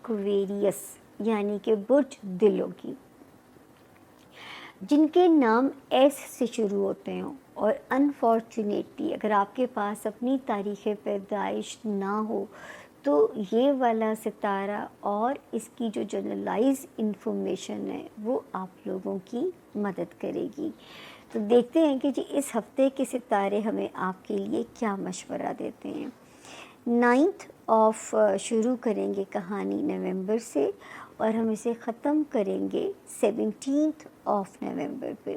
Aquarius یعنی کہ برج دلوں کی، جن کے نام ایس سے شروع ہوتے ہوں، اور انفارچونیٹلی اگر آپ کے پاس اپنی تاریخ پیدائش نہ ہو تو یہ والا ستارہ اور اس کی جو جنرلائز انفارمیشن ہے وہ آپ لوگوں کی مدد کرے گی۔ تو دیکھتے ہیں کہ جی اس ہفتے کے ستارے ہمیں آپ کے لیے کیا مشورہ دیتے ہیں۔ 9 آف شروع کریں گے کہانی نومبر سے، اور ہم اسے ختم کریں گے 17 آف نومبر پہ۔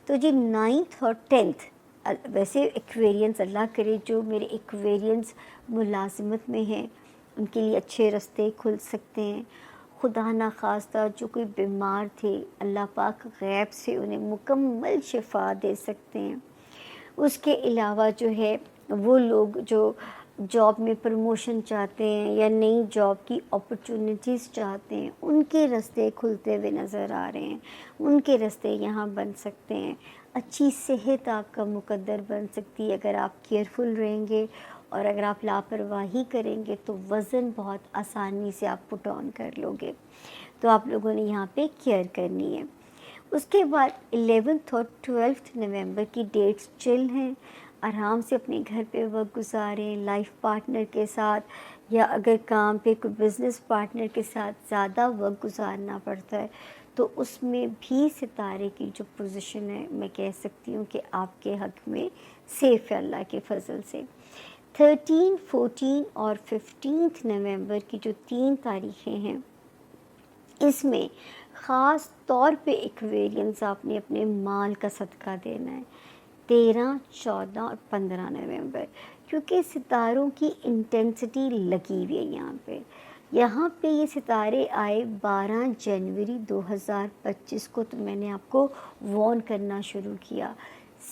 تو جی 9 اور 10 ویسے ایکویرینس، اللہ کرے جو میرے ایکویرینس ملازمت میں ہیں ان کے لیے اچھے راستے کھل سکتے ہیں، خدا نخواستہ جو کوئی بیمار تھے اللہ پاک غیب سے انہیں مکمل شفا دے سکتے ہیں۔ اس کے علاوہ جو ہے وہ لوگ جو جاب میں پروموشن چاہتے ہیں یا نئی جاب کی اپرچونیٹیز چاہتے ہیں، ان کے راستے کھلتے ہوئے نظر آ رہے ہیں، ان کے راستے یہاں بن سکتے ہیں۔ اچھی صحت آپ کا مقدر بن سکتی ہے اگر آپ کیئرفل رہیں گے، اور اگر آپ لاپرواہی کریں گے تو وزن بہت آسانی سے آپ پٹ آن کر لو گے، تو آپ لوگوں نے یہاں پہ کیئر کرنی ہے۔ اس کے بعد 11 اور 12 نومبر کی ڈیٹس چل ہیں، آرام سے اپنے گھر پہ وقت گزاریں لائف پارٹنر کے ساتھ، یا اگر کام پہ کوئی بزنس پارٹنر کے ساتھ زیادہ وقت گزارنا پڑتا ہے تو اس میں بھی ستارے کی جو پوزیشن ہے میں کہہ سکتی ہوں کہ آپ کے حق میں سیف ہے اللہ کے فضل سے۔ 13، 14 اور 15 نومبر کی جو 3 تاریخیں ہیں، اس میں خاص طور پہ ایکویرینس آپ نے اپنے مال کا صدقہ دینا ہے 13، 14 اور 15 نومبر، کیونکہ ستاروں کی انٹینسٹی لگی ہوئی ہے یہاں پہ یہ ستارے آئے 12 جنوری 2025 کو، تو میں نے آپ کو وارن کرنا شروع کیا۔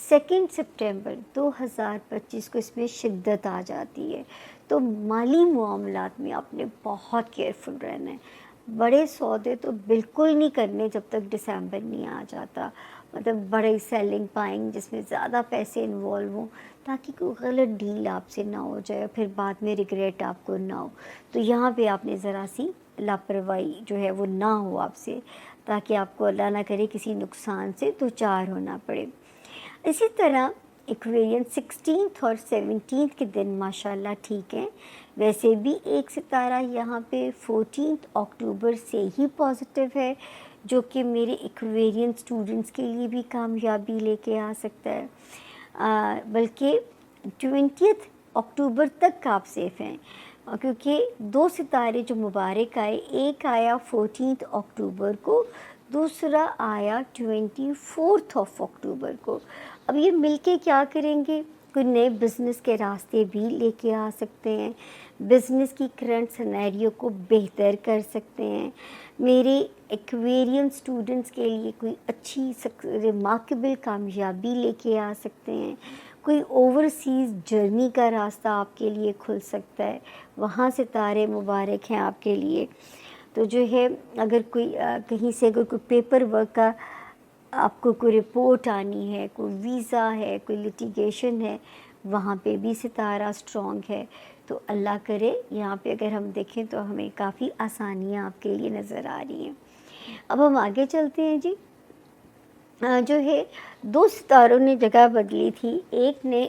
2 سپٹمبر 2025 کو اس میں شدت آ جاتی ہے، تو مالی معاملات میں آپ نے بہت کیئرفل رہنا ہے۔ بڑے سودے تو بالکل نہیں کرنے جب تک دسمبر نہیں آ جاتا، مطلب بڑے سیلنگ پائنگ جس میں زیادہ پیسے انوالو ہوں، تاکہ کوئی غلط ڈیل آپ سے نہ ہو جائے پھر بعد میں ریگریٹ آپ کو نہ ہو۔ تو یہاں پہ آپ نے ذرا سی لاپرواہی جو ہے وہ نہ ہو آپ سے، تاکہ آپ کو اللہ نہ کرے کسی نقصان سے دوچار ہونا پڑے۔ اسی طرح ایکویرینس 16 اور 17 کے دن ماشاءاللہ ٹھیک ہیں، ویسے بھی ایک ستارہ یہاں پہ 14 اکتوبر سے ہی پازیٹیو ہے، جو کہ میرے ایکویرین اسٹوڈنٹس کے لیے بھی کامیابی لے کے آ سکتا ہے، بلکہ 20 اکتوبر تک آپ سیف ہیں، کیونکہ 2 ستارے جو مبارک آئے، ایک آیا 14 اکتوبر کو، دوسرا آیا 24 اکتوبر کو۔ اب یہ مل کے کیا کریں گے؟ کوئی نئے بزنس کے راستے بھی لے کے آ سکتے ہیں، بزنس کی کرنٹ سینیریو کو بہتر کر سکتے ہیں، میرے ایکویرین اسٹوڈنٹس کے لیے کوئی اچھی ریمارکیبل کامیابی لے کے آ سکتے ہیں، کوئی اوورسیز جرنی کا راستہ آپ کے لیے کھل سکتا ہے، وہاں ستارے مبارک ہیں آپ کے لیے۔ تو جو ہے اگر کوئی کہیں سے اگر کوئی پیپر ورک کا آپ کو کوئی رپورٹ آنی ہے، کوئی ویزا ہے، کوئی لٹیگیشن ہے، وہاں پہ بھی ستارہ اسٹرانگ ہے، تو اللہ کرے یہاں پہ اگر ہم دیکھیں تو ہمیں کافی آسانیاں آپ کے لیے نظر آ رہی ہیں۔ اب ہم آگے چلتے ہیں جی، جو ہے 2 ستاروں نے جگہ بدلی تھی، ایک نے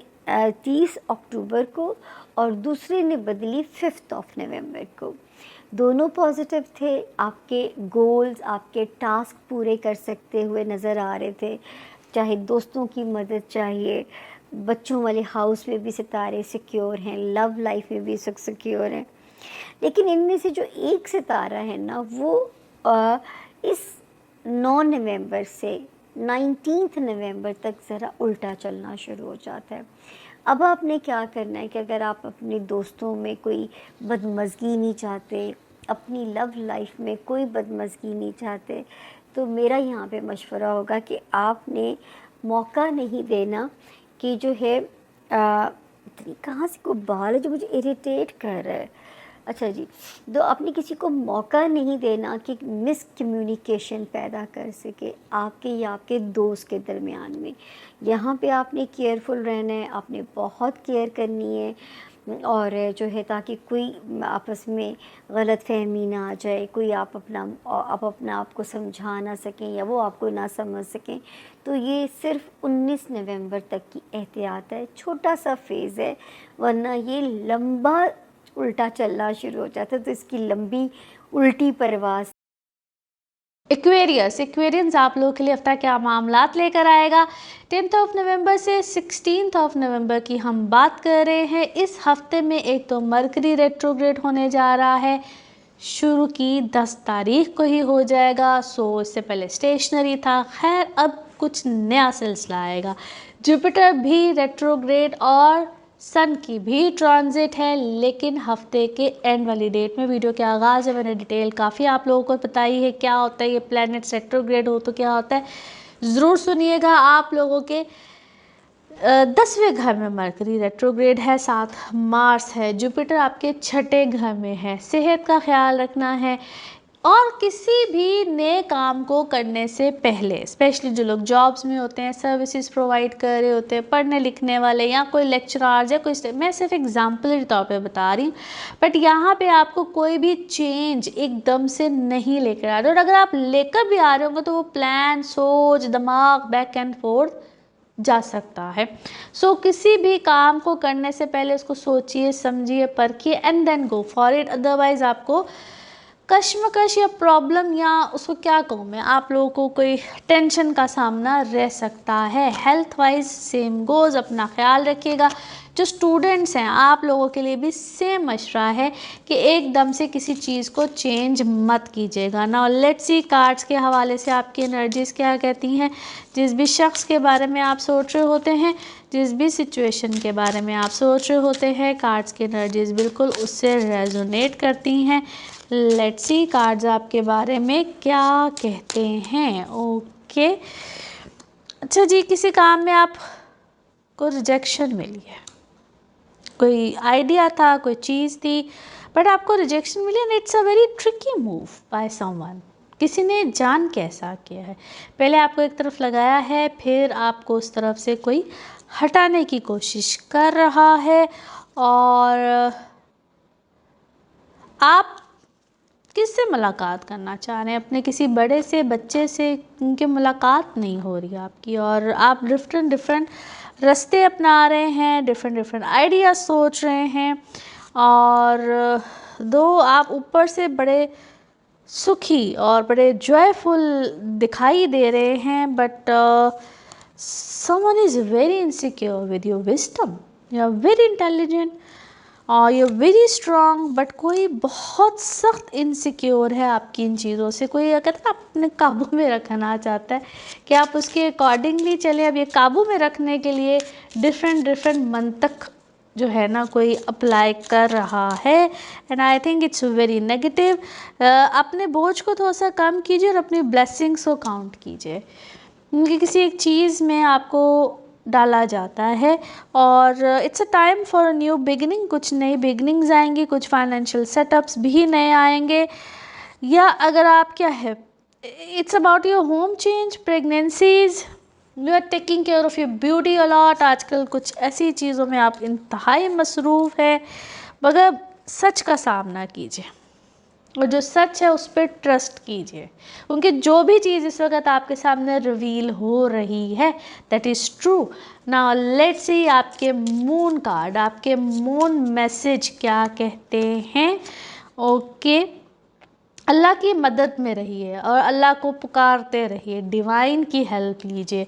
30 اکتوبر کو اور دوسرے نے بدلی 5 نومبر کو، دونوں پازیٹیو تھے، آپ کے گولز آپ کے ٹاسک پورے کر سکتے ہوئے نظر آ رہے تھے، چاہے دوستوں کی مدد چاہیے، بچوں والے ہاؤس میں بھی ستارے سیکیور ہیں، لو لائف میں بھی سیکیور ہیں، لیکن ان میں سے جو ایک ستارہ ہے نا وہ اس 9 نومبر سے 19 نومبر تک ذرا الٹا چلنا شروع ہو جاتا ہے۔ اب آپ نے کیا کرنا ہے کہ اگر آپ اپنے دوستوں میں کوئی بدمزگی نہیں چاہتے، اپنی لو لائف میں کوئی بدمزگی نہیں چاہتے، تو میرا یہاں پہ مشورہ ہوگا کہ آپ نے موقع نہیں دینا کہ جو ہے کہاں سے کوئی بال ہے جو مجھے اریٹیٹ کر رہا ہے، اچھا جی، تو آپ نے کسی کو موقع نہیں دینا کہ مس کمیونیکیشن پیدا کر سکے آپ کے یا آپ کے دوست کے درمیان میں۔ یہاں پہ آپ نے کیئرفل رہنا ہے، آپ نے بہت کیئر کرنی ہے، اور جو ہے تاکہ کوئی آپس میں غلط فہمی نہ آ جائے، کوئی آپ اپنا آپ کو سمجھا نہ سکیں یا وہ آپ کو نہ سمجھ سکیں. تو یہ صرف 19 نومبر تک کی احتیاط ہے، چھوٹا سا فیز ہے، ورنہ یہ لمبا الٹا چلنا شروع ہو جاتا ہے. تو اس کی لمبی الٹی پرواز. ایکویرینس آپ لوگوں کے لیے ہفتہ کیا معاملات لے کر آئے گا. 10 نومبر سے 16 نومبر کی ہم بات کر رہے ہیں. اس ہفتے میں ایک تو مرکری ریٹروگریڈ ہونے جا رہا ہے، شروع کی 10 تاریخ کو ہی ہو جائے گا. اس سے پہلے اسٹیشنری تھا. خیر اب کچھ نیا سلسلہ آئے گا. جوپیٹر بھی ریٹروگریڈ اور سن کی بھی ٹرانزٹ ہے، لیکن ہفتے کے اینڈ والی ڈیٹ میں. ویڈیو کے آغاز میں نے ڈیٹیل کافی آپ لوگوں کو بتائی ہے کیا ہوتا ہے یہ پلینٹس ریٹروگریڈ ہو تو کیا ہوتا ہے. ضرور سنیے گا. آپ لوگوں کے 10ویں گھر میں مرکری ریٹروگریڈ ہے، ساتھ مارس ہے، جوپیٹر آپ کے 6 گھر میں ہے. صحت کا خیال رکھنا ہے، اور کسی بھی نئے کام کو کرنے سے پہلے اسپیشلی جو لوگ جابس میں ہوتے ہیں، سروسز پرووائڈ کر رہے ہوتے ہیں، پڑھنے لکھنے والے یا کوئی لیکچرارز یا کوئی، میں صرف ایگزامپل کے طور پہ بتا رہی ہوں. بٹ یہاں پہ آپ کو کوئی بھی چینج ایک دم سے نہیں لے کر آ رہے، اور اگر آپ لے کر بھی آ رہے ہوں گے تو وہ پلان، سوچ، دماغ بیک اینڈ فورتھ جا سکتا ہے. کسی بھی کام کو کرنے سے پہلے اس کو سوچیے، سمجھیے، پرکھیے and then go for it. Otherwise آپ کو کشمکش یا پرابلم، یا اس کو کیا کہوں میں، آپ لوگوں کو کوئی ٹینشن کا سامنا رہ سکتا ہے. ہیلتھ وائز سیم گوز، اپنا خیال رکھیے گا. جو اسٹوڈنٹس ہیں آپ لوگوں کے لیے بھی سیم مشورہ ہے کہ ایک دم سے کسی چیز کو چینج مت کیجیے گا. نا لیٹس سی کارڈز کے حوالے سے آپ کی انرجیز کیا کہتی ہیں. جس بھی شخص کے بارے میں آپ سوچ رہے ہوتے ہیں، جس بھی سچویشن کے بارے میں آپ سوچ رہے ہوتے ہیں، کارڈز کی انرجیز بالکل اس سے ریزونیٹ کرتی ہیں. لیٹس سی کارڈز آپ کے بارے میں کیا کہتے ہیں. اوکے اچھا جی، کسی کام میں آپ کو ریجیکشن ملی ہے، کوئی آئیڈیا تھا، کوئی چیز تھی، بٹ آپ کو ریجیکشن ملی and it's a very tricky move by someone. کسی نے جان کیسا کیا ہے، پہلے آپ کو ایک طرف لگایا ہے، پھر آپ کو اس طرف سے کوئی ہٹانے کی کوشش کر رہا ہے. اور آپ کس سے ملاقات کرنا چاہ رہے ہیں؟ اپنے کسی بڑے سے، بچے سے، ان کے ملاقات نہیں ہو رہی آپ کی، اور آپ ڈفرینٹ رستے اپنا رہے ہیں، ڈفرینٹ آئیڈیاز سوچ رہے ہیں. اور دو آپ اوپر سے بڑے سکھی اور بڑے جوائے فل دکھائی دے رہے ہیں، but someone is very insecure with your wisdom. You are very intelligent اور یو ویری اسٹرانگ، بٹ کوئی بہت سخت انسیکیور ہے آپ کی ان چیزوں سے. کوئی کہتا ہے اپنے قابو میں رکھنا چاہتا ہے کہ آپ اس کے اکارڈنگلی چلیں. اب یہ قابو میں رکھنے کے لیے ڈفرینٹ منطق جو ہے نا کوئی اپلائی کر رہا ہے، and I think it's very negative. اپنے بوجھ کو تھوڑا سا کم کیجیے اور اپنی بلیسنگس کو کاؤنٹ کیجیے، کیونکہ کسی ایک چیز میں آپ کو ڈالا جاتا ہے. اور it's a time for a new beginning. کچھ نئی بگننگز آئیں گی، کچھ فائنینشیل سیٹ اپس بھی نئے آئیں گے. یا اگر آپ کیا ہے، it's about your home change, pregnancies, you are taking care of your beauty a lot. آج کل کچھ ایسی چیزوں میں آپ انتہائی مصروف ہے، مگر سچ کا سامنا کیجیے، اور جو سچ ہے اس پہ ٹرسٹ کیجیے، کیونکہ جو بھی چیز اس وقت آپ کے سامنے ریویل ہو رہی ہے دیٹ از ٹرو. نا لیٹس سی آپ کے مون کارڈ، آپ کے مون میسج کیا کہتے ہیں. اوکے اللہ کی مدد میں رہیے اور اللہ کو پکارتے رہیے، ڈیوائن کی ہیلپ لیجیے،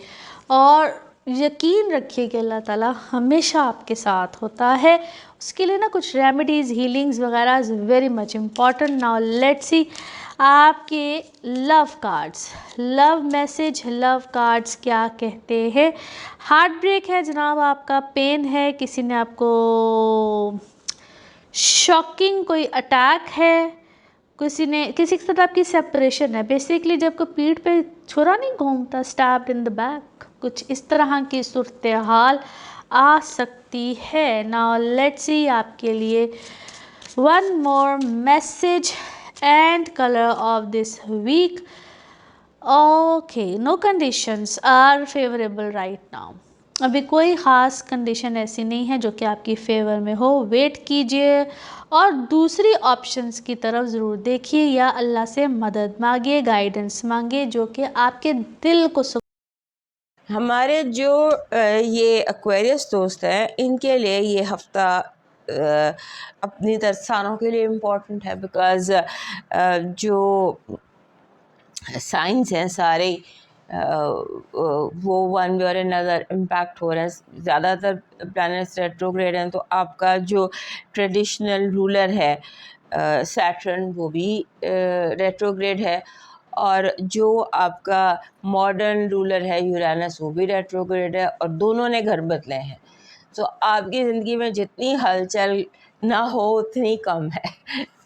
اور یقین رکھیے کہ اللہ تعالیٰ ہمیشہ آپ کے ساتھ ہوتا ہے. اس کے لیے نا کچھ ریمیڈیز، ہیلنگز وغیرہ is very much important. Now let's see آپ کے لو کارڈز، لو میسج، لو کارڈز کیا کہتے ہیں. ہارٹ بریک ہے جناب، آپ کا پین ہے، کسی نے آپ کو شاکنگ کوئی اٹیک ہے، کسی کے ساتھ آپ کی سیپریشن ہے. بیسکلی جب کوئی پیٹھ پہ چھرا نہیں گھومتا، اسٹیبڈ ان دا بیک، کچھ اس طرح کی صورتحال آ سکتی ہے. ناؤ لیٹس سی آپ کے لیے one more message and colour of this week. Okay, no conditions are favourable right now. ابھی کوئی خاص کنڈیشن ایسی نہیں ہے جو کہ آپ کی فیور میں ہو. ویٹ کیجئے اور دوسری آپشنز کی طرف ضرور دیکھیے یا اللہ سے مدد مانگیے, گائیڈنس مانگیے جو کہ آپ کے دل کو ہمارے جو یہ ایکویریس دوست ہیں ان کے لیے یہ ہفتہ اپنی ترسانوں کے لیے امپورٹنٹ ہے, بیکاز جو سائنس ہیں سارے وہ ون وے اور another امپیکٹ ہو رہے ہیں. زیادہ تر پلانٹس ریٹروگریڈ ہیں, تو آپ کا جو ٹریڈیشنل رولر ہے سیٹرن وہ بھی ریٹروگریڈ ہے, اور جو آپ کا ماڈرن رولر ہے یورینس وہ بھی ریٹروگریڈ ہے, اور دونوں نے گھر بدلے ہیں. تو آپ کی زندگی میں جتنی ہلچل نہ ہو اتنی کم ہے,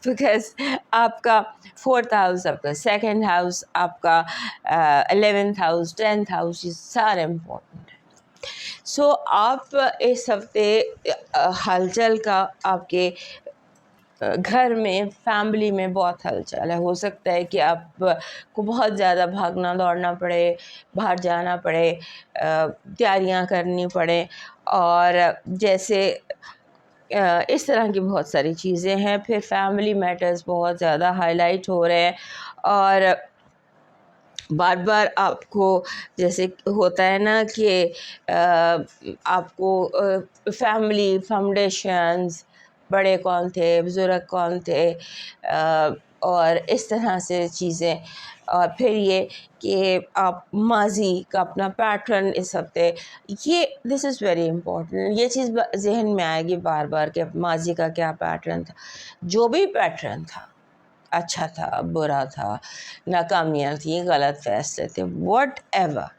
بیکاز آپ کا 4th ہاؤس, آپ کا 2nd ہاؤس, آپ کا 11th ہاؤس, 10th ہاؤس, یہ سارے امپورٹنٹ ہیں. سو آپ اس ہفتے ہلچل کا آپ کے گھر میں فیملی میں بہت ہلچل ہے. ہو سکتا ہے کہ آپ کو بہت زیادہ بھاگنا دوڑنا پڑے, باہر جانا پڑے, تیاریاں کرنی پڑے, اور جیسے اس طرح کی بہت ساری چیزیں ہیں. پھر فیملی میٹرز بہت زیادہ ہائی لائٹ ہو رہے ہیں, اور بار بار آپ کو جیسے ہوتا ہے نا کہ آپ کو فیملی فاؤنڈیشنز, بڑے کون تھے, بزرگ کون تھے, اور اس طرح سے چیزیں. اور پھر یہ کہ آپ ماضی کا اپنا پیٹرن اس ہفتے, یہ دس از ویری امپورٹنٹ. یہ چیز ذہن میں آئے گی بار بار کہ ماضی کا کیا پیٹرن تھا. جو بھی پیٹرن تھا, اچھا تھا, برا تھا, ناکامیاں تھیں, غلط فیصلے تھے, واٹ ایور,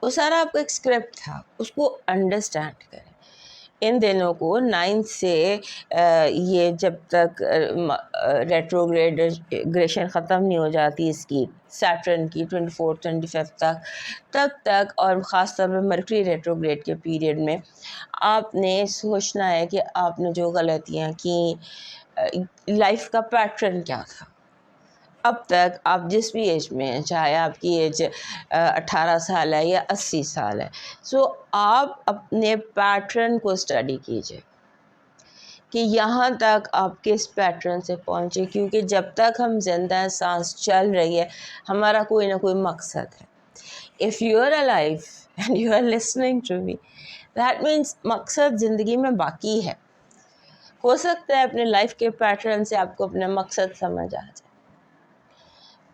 وہ سارا آپ کا ایک اسکرپٹ تھا, اس کو انڈرسٹینڈ کریں. ان دنوں کو 9 سے یہ جب تک ریٹروگریشن ختم نہیں ہو جاتی اس کی سیٹرن کی 24 25 تک, تب تک, اور خاص طور پہ مرکری ریٹروگریڈ کے پیریڈ میں آپ نے سوچنا ہے کہ آپ نے جو غلطیاں کیں, لائف کا پیٹرن کیا تھا. اب تک آپ جس بھی ایج میں ہیں, چاہے آپ کی ایج 18 سال ہے یا 80 سال ہے, سو آپ اپنے پیٹرن کو اسٹڈی کیجئے کہ یہاں تک آپ کس پیٹرن سے پہنچے, کیونکہ جب تک ہم زندہ ہیں, سانس چل رہی ہے, ہمارا کوئی نہ کوئی مقصد ہے. If you are alive and you are listening to me, that means مقصد زندگی میں باقی ہے. ہو سکتا ہے اپنے لائف کے پیٹرن سے آپ کو اپنا مقصد سمجھ آ جائے,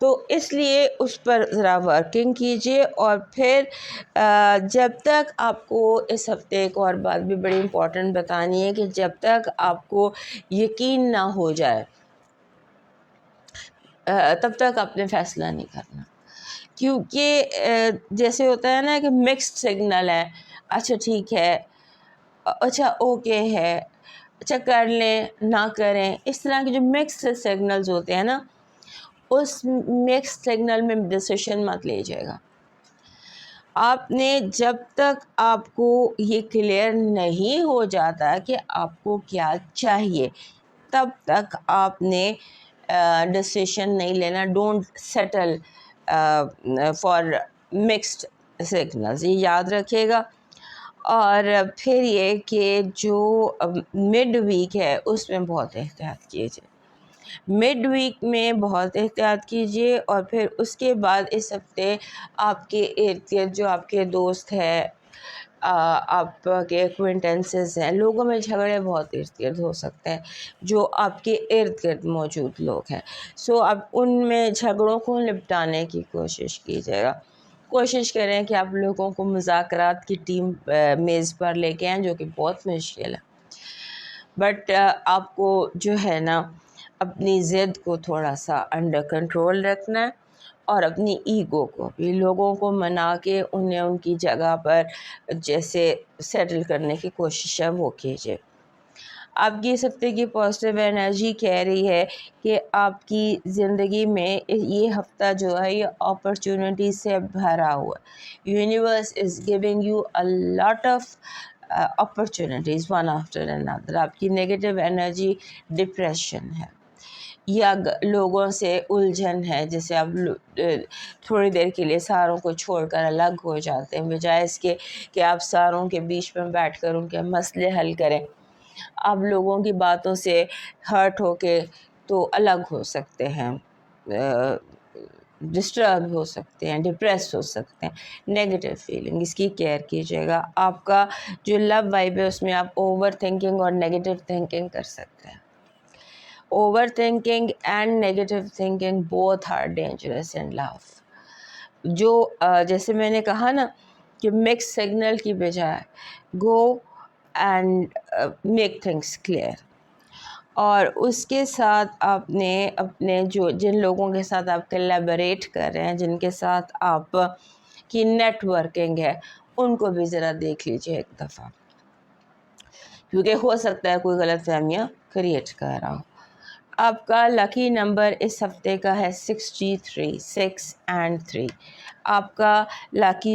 تو اس لیے اس پر ذرا ورکنگ کیجئے. اور پھر جب تک آپ کو اس ہفتے ایک اور بات بھی بڑی امپورٹنٹ بتانی ہے کہ جب تک آپ کو یقین نہ ہو جائے تب تک آپ نے فیصلہ نہیں کرنا. کیونکہ جیسے ہوتا ہے نا کہ مکسڈ سگنل ہے, اچھا ٹھیک ہے, اچھا اوکے ہے, اچھا کر لیں, نہ کریں, اس طرح کے جو مکسڈ سگنلز ہوتے ہیں نا, اس مکس سگنل میں ڈیسیشن مت لیجیے گا. آپ نے جب تک آپ کو یہ کلیئر نہیں ہو جاتا کہ آپ کو کیا چاہیے, تب تک آپ نے ڈیسیشن نہیں لینا. Don't settle for mixed signals, یہ یاد رکھیے گا. اور پھر یہ کہ جو مڈ ویک ہے اس میں بہت احتیاط کیجیے, مڈ ویک میں بہت احتیاط کیجیے. اور پھر اس کے بعد اس ہفتے آپ کے ارد گرد جو آپ کے دوست ہیں, آپ کے ایکوینٹنسز ہیں, لوگوں میں جھگڑے بہت ارد گرد ہو سکتے ہیں جو آپ کے ارد گرد موجود لوگ ہیں. سو اب ان میں جھگڑوں کو نپٹانے کی کوشش کیجیے گا. کوشش کریں کہ آپ لوگوں کو مذاکرات کی ٹیم میز پر لے کے آئیں, جو کہ بہت مشکل ہے. بٹ آپ کو جو ہے نا اپنی ضد کو تھوڑا سا انڈر کنٹرول رکھنا ہے, اور اپنی ایگو کو بھی, لوگوں کو منا کے انہیں ان کی جگہ پر جیسے سیٹل کرنے کی کوشش ہے وہ کیجیے. آپ کی اس ہفتے کی پازیٹیو انرجی کہہ رہی ہے کہ آپ کی زندگی میں یہ ہفتہ جو ہے یہ اپرچونٹی سے بھرا ہوا ہے. Universe is giving you a lot of opportunities one after another. آپ کی نیگیٹو انرجی ڈپریشن ہے, یا لوگوں سے الجھن ہے، جیسے آپ تھوڑی دیر کے لیے ساروں کو چھوڑ کر الگ ہو جاتے ہیں، بجائے اس کے کہ آپ ساروں کے بیچ میں بیٹھ کر ان کے مسئلے حل کریں. آپ لوگوں کی باتوں سے ہرٹ ہو کے تو الگ ہو سکتے ہیں، ڈسٹرب ہو سکتے ہیں، ڈپریس ہو سکتے ہیں. نیگیٹو فیلنگ، اس کی کیئر کیجیے گا. آپ کا جو لو وائب ہے اس میں آپ اوور تھنکنگ اور نیگیٹو تھنکنگ کر سکتے ہیں. Overthinking and negative thinking both are dangerous in love. جو جیسے میں نے کہا نا کہ مکس سگنل کی بجائے go and make things clear. اور اس کے ساتھ آپ نے اپنے جن لوگوں کے ساتھ آپ کولیبریٹ کر رہے ہیں، جن کے ساتھ آپ کی نیٹ ورکنگ ہے، ان کو بھی ذرا دیکھ لیجیے ایک دفعہ، کیونکہ ہو سکتا ہے کوئی غلط فہمیاں کریٹ کر رہا ہو. آپ کا لکی نمبر اس ہفتے کا ہے 63 6 and 3. آپ کا لکی